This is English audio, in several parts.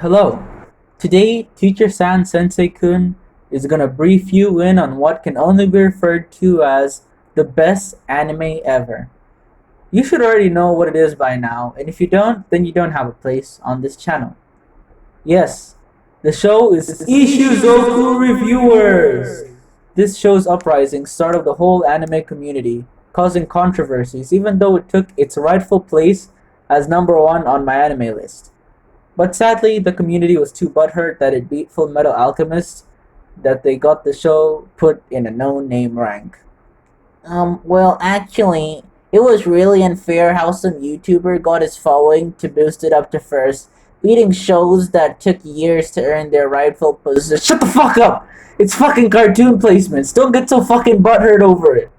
Hello. Today, Teacher San Sensei-kun is gonna brief you in on what can only be referred to as the best anime ever. You should already know what it is by now, and if you don't, then you don't have a place on this channel. Yes, the show is Ishuzoku Reviewers! This show's uprising started the whole anime community, causing controversies even though it took its rightful place as number one on my anime list. But sadly, the community was too butthurt that it beat Full Metal Alchemist that they got the show put in a no-name rank. Well, actually, it was really unfair how some YouTuber got his following to boost it up to first, beating shows that took years to earn their rightful position. Shut the fuck up! It's fucking cartoon placements! Don't get so fucking butthurt over it!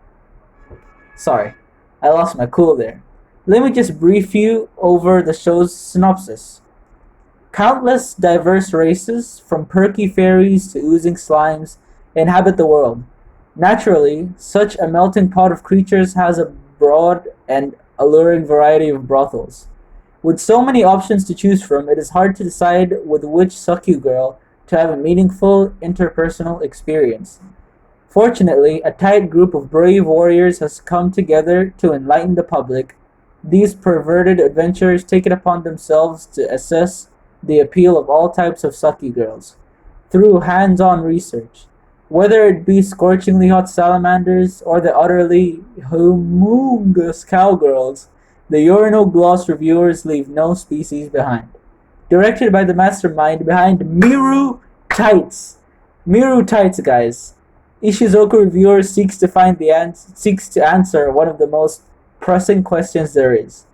Sorry, I lost my cool there. Let me just brief you over the show's synopsis. Countless diverse races, from perky fairies to oozing slimes, inhabit the world. Naturally, such a melting pot of creatures has a broad and alluring variety of brothels. With so many options to choose from, it is hard to decide with which Suckyu girl to have a meaningful interpersonal experience. Fortunately, a tight group of brave warriors has come together to enlighten the public. These perverted adventurers take it upon themselves to assess the appeal of all types of Suckyu girls through hands-on research. Whether it be scorchingly hot salamanders or the utterly humongous cowgirls, the Urinal Gloss reviewers leave no species behind. Directed by the mastermind behind Miru Tights. Miru Tights, guys. Ishizoku Reviewers seeks to answer one of the most pressing questions there is.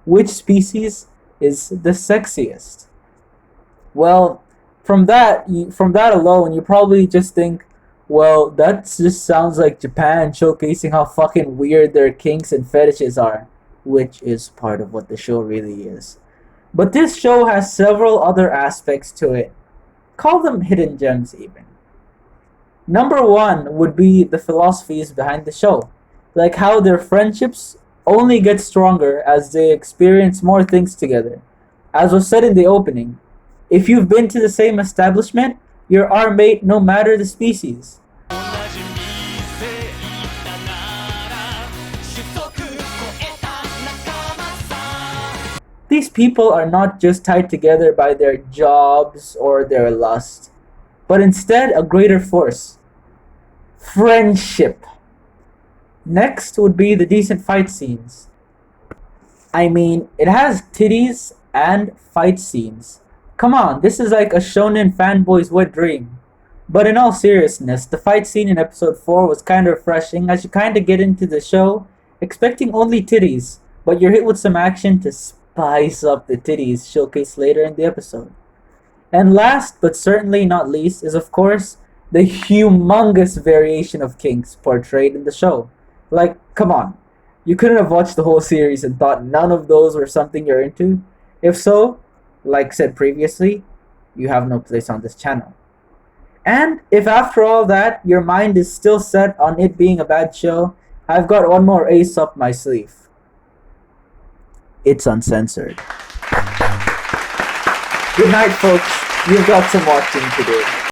Which species is the sexiest? Well, from that alone, you probably just think, well, that just sounds like Japan showcasing how fucking weird their kinks and fetishes are, which is part of what the show really is. But this show has several other aspects to it. Call them hidden gems even. Number one would be the philosophies behind the show, like how their friendships only get stronger as they experience more things together. As was said in the opening, if you've been to the same establishment, you're our mate no matter the species. These people are not just tied together by their jobs or their lust, but instead a greater force. Friendship. Next would be the decent fight scenes. I mean, it has titties and fight scenes. Come on, this is like a shonen fanboy's wet dream. But in all seriousness, the fight scene in episode 4 was kinda refreshing as you kinda get into the show expecting only titties, but you're hit with some action to spice up the titties showcased later in the episode. And last but certainly not least is of course the humongous variation of kinks portrayed in the show. Like, come on, you couldn't have watched the whole series and thought none of those were something you're into? If so, like said previously, you have no place on this channel. And if after all that, your mind is still set on it being a bad show, I've got one more ace up my sleeve. It's uncensored. Good night, folks. You've got some watching to do.